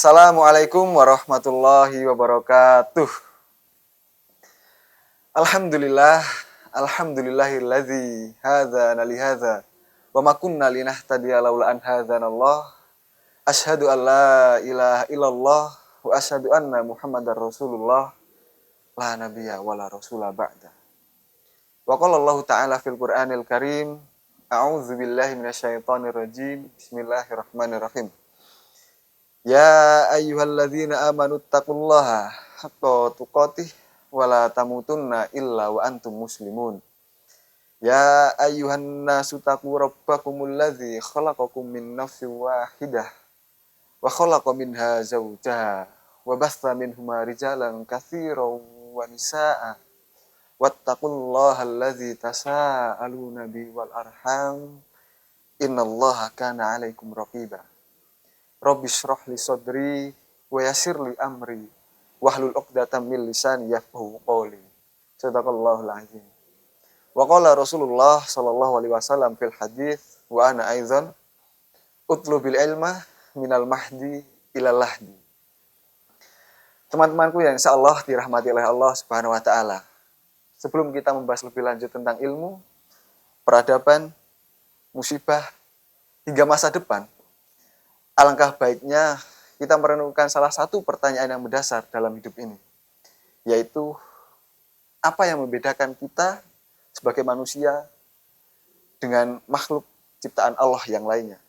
Assalamualaikum warahmatullahi wabarakatuh. Alhamdulillah, alhamdulillahilladzi hadzana li hadza wa ma kunna linahtadiya laula an hadzanallah. Asyhadu an la ilaha illallah wa asyhadu anna Muhammadar Rasulullah la nabiyya wa la rasula ba'da. Wa qala Allah ta'ala fil Qur'anil Karim, a'udzu billahi minasyaitonir rajim. Bismillahirrahmanirrahim. Ya ayyuhalladzina amanu taqullaha haqqa tuqatih wa la tamutunna illa wa antum muslimun. Ya ayyuhan nasu taqu rabbakumul ladzi khalaqakum min nafsin wahidah wa khalaqa minha zawjaha wa bassa minhuma rijalan katsiran wa nisaa'a wattaqullaha alladzi tasaaluna bihi wal arham innallaha kana 'alaikum raqiba. Rabbi shrah li sadri wa yassir li amri wahlul 'uqdatam min lisani yafqahu qawli. Shadaqallahul azim. Wa qala Rasulullah sallallahu alaihi wasallam fil hadits wa ana aidzan utlubil ilma minal mahdi ilal lahdi. Teman-temanku yang insyaallah dirahmati oleh Allah Subhanahu wa taala. Sebelum kita membahas lebih lanjut tentang ilmu, peradaban, musibah hingga masa depan, alangkah baiknya kita merenungkan salah satu pertanyaan yang mendasar dalam hidup ini, yaitu apa yang membedakan kita sebagai manusia dengan makhluk ciptaan Allah yang lainnya.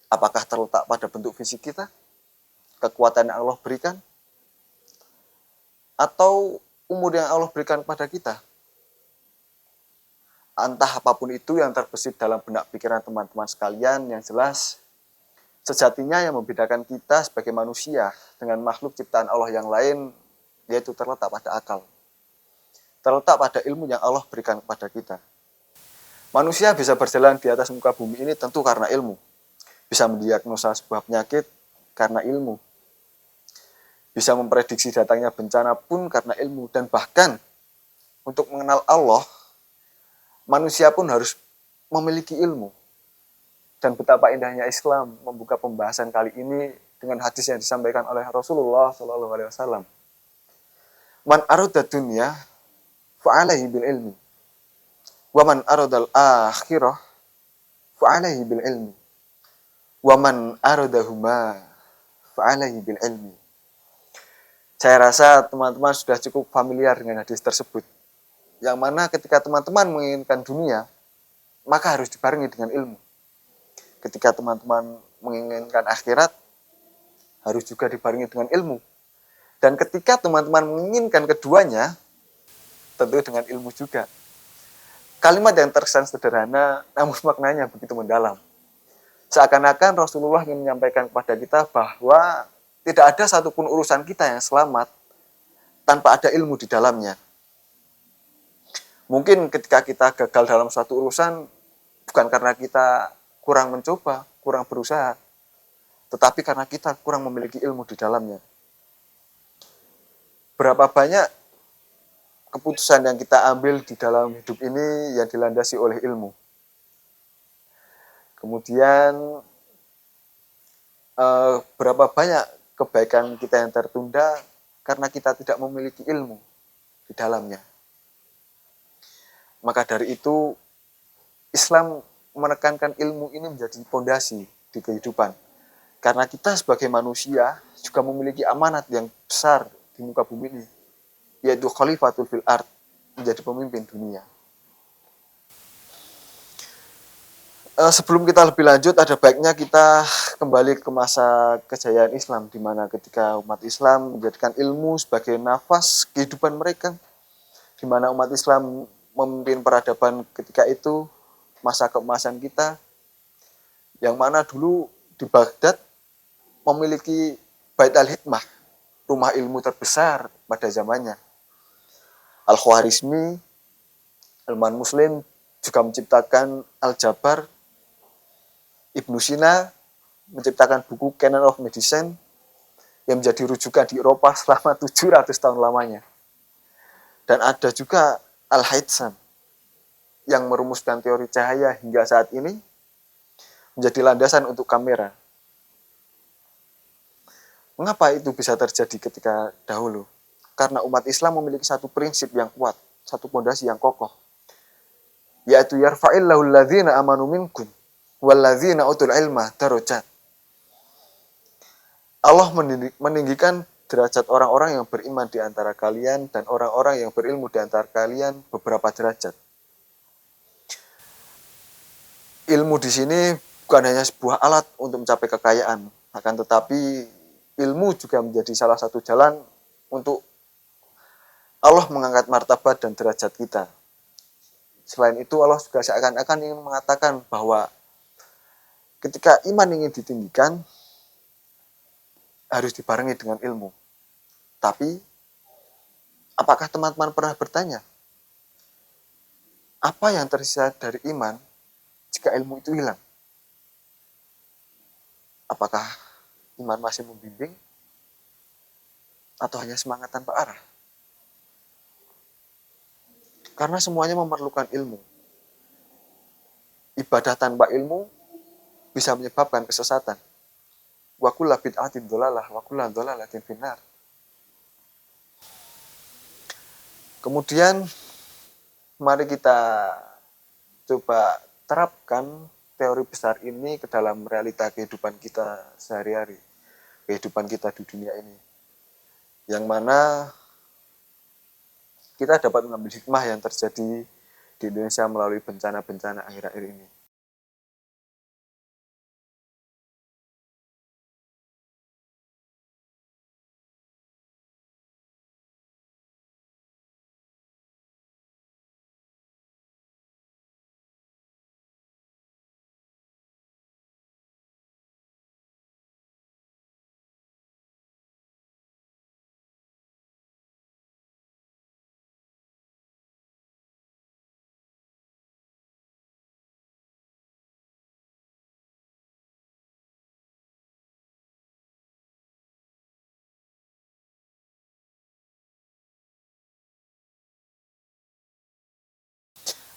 Apakah terletak pada bentuk fisik kita, kekuatan yang Allah berikan, atau umur yang Allah berikan kepada kita? Entah apapun itu yang terbesit dalam benak pikiran teman-teman sekalian, yang jelas sejatinya yang membedakan kita sebagai manusia dengan makhluk ciptaan Allah yang lain, yaitu terletak pada akal. Terletak pada ilmu yang Allah berikan kepada kita. Manusia bisa berjalan di atas muka bumi ini tentu karena ilmu. Bisa mendiagnosa sebuah penyakit karena ilmu. Bisa memprediksi datangnya bencana pun karena ilmu. Dan bahkan untuk mengenal Allah, manusia pun harus memiliki ilmu. Dan betapa indahnya Islam membuka pembahasan kali ini dengan hadis yang disampaikan oleh Rasulullah SAW. Man arada dunya fa'alaihi bil ilmi. Wa man aradal akhirah fa'alaihi bil ilmi. Wa man aradahuma fa'alaihi bil ilmi. Saya rasa teman-teman sudah cukup familiar dengan hadis tersebut. Yang mana ketika teman-teman menginginkan dunia, maka harus dibarengi dengan ilmu. Ketika teman-teman menginginkan akhirat, harus juga dibarengi dengan ilmu. Dan ketika teman-teman menginginkan keduanya, tentu dengan ilmu juga. Kalimat yang terkesan sederhana, namun maknanya begitu mendalam. Seakan-akan Rasulullah ingin menyampaikan kepada kita bahwa tidak ada satupun urusan kita yang selamat tanpa ada ilmu di dalamnya. Mungkin ketika kita gagal dalam suatu urusan, bukan karena kita kurang mencoba, kurang berusaha, tetapi karena kita kurang memiliki ilmu di dalamnya. Berapa banyak keputusan yang kita ambil di dalam hidup ini yang dilandasi oleh ilmu. Kemudian berapa banyak kebaikan kita yang tertunda karena kita tidak memiliki ilmu di dalamnya. Maka dari itu, Islam menekankan ilmu ini menjadi fondasi di kehidupan. Karena kita sebagai manusia juga memiliki amanat yang besar di muka bumi ini, yaitu khalifatul fil ard, menjadi pemimpin dunia. Sebelum kita lebih lanjut, ada baiknya kita kembali ke masa kejayaan Islam, di mana ketika umat Islam menjadikan ilmu sebagai nafas kehidupan mereka, di mana umat Islam memimpin peradaban ketika itu, masa keemasan kita, yang mana dulu di Baghdad memiliki Bait al-Hikmah, rumah ilmu terbesar pada zamannya. Al-Khwarizmi, Ilman Muslim juga menciptakan Al-Jabar. Ibnu Sina menciptakan buku Canon of Medicine yang menjadi rujukan di Eropa selama 700 tahun lamanya. Dan ada juga Al-Haytham yang merumuskan teori cahaya hingga saat ini menjadi landasan untuk kamera. Mengapa itu bisa terjadi ketika dahulu? Karena umat Islam memiliki satu prinsip yang kuat, satu pondasi yang kokoh, yaitu yarfa'illahu alladzina amanu minkum walladzina utul ilma darajat. Allah meninggikan derajat orang-orang yang beriman di antara kalian dan orang-orang yang berilmu di antara kalian beberapa derajat. Ilmu di sini bukan hanya sebuah alat untuk mencapai kekayaan, akan tetapi ilmu juga menjadi salah satu jalan untuk Allah mengangkat martabat dan derajat kita. Selain itu, Allah juga seakan-akan ingin mengatakan bahwa ketika iman ingin ditinggikan, harus dibarengi dengan ilmu. Tapi, apakah teman-teman pernah bertanya, apa yang tersisa dari iman jika ilmu itu hilang? Apakah iman masih membimbing? Atau hanya semangat tanpa arah? Karena semuanya memerlukan ilmu. Ibadah tanpa ilmu bisa menyebabkan kesesatan. Wa kullu bid'atin dhalalah wa kullu dhalalatin finnar. Kemudian mari kita coba terapkan teori besar ini ke dalam realita kehidupan kita sehari-hari, kehidupan kita di dunia ini. Yang mana kita dapat mengambil hikmah yang terjadi di Indonesia melalui bencana-bencana akhir-akhir ini.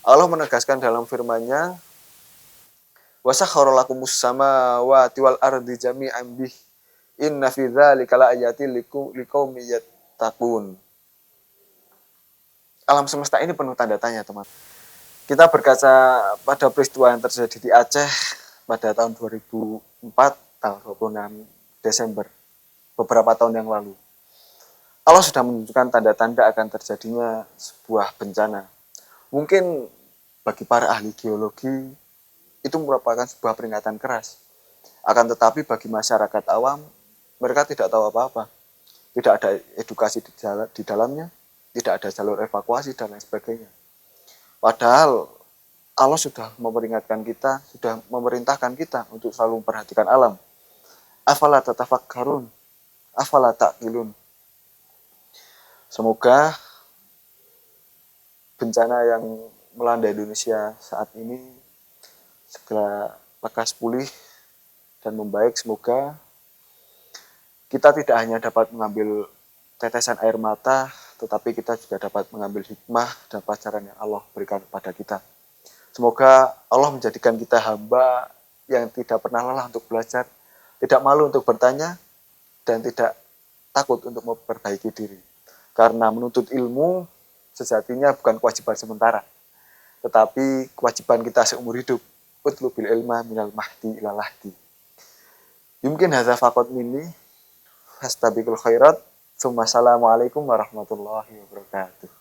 Allah menegaskan dalam firman-Nya, "Wasakhkhara lakumus samawati wal ardi jami'an bih. Inna fi dzalika laayatin liqaumin yattaqun." Alam semesta ini penuh tanda tanya, teman. Kita berkaca pada peristiwa yang terjadi di Aceh pada tahun 2004, tanggal 26 Desember, beberapa tahun yang lalu. Allah sudah menunjukkan tanda-tanda akan terjadinya sebuah bencana. Mungkin bagi para ahli geologi itu merupakan sebuah peringatan keras. Akan tetapi bagi masyarakat awam, mereka tidak tahu apa-apa. Tidak ada edukasi di dalamnya, tidak ada jalur evakuasi, dan lain sebagainya. Padahal Allah sudah memperingatkan kita, sudah memerintahkan kita untuk selalu memperhatikan alam. Afala tatafakkarun, afala ta'qilun. Semoga bencana yang melanda Indonesia saat ini segera lekas pulih dan membaik. Semoga kita tidak hanya dapat mengambil tetesan air mata, tetapi kita juga dapat mengambil hikmah dan pelajaran yang Allah berikan kepada kita. Semoga Allah menjadikan kita hamba yang tidak pernah lelah untuk belajar, tidak malu untuk bertanya, dan tidak takut untuk memperbaiki diri. Karena menuntut ilmu sejatinya bukan kewajiban sementara, tetapi kewajiban kita seumur hidup. Utlubil ilma minal mahdi ilal lahdi. Mungkin hadza faqat minni. Fastabiqul khairat. Assalamualaikum warahmatullahi wabarakatuh.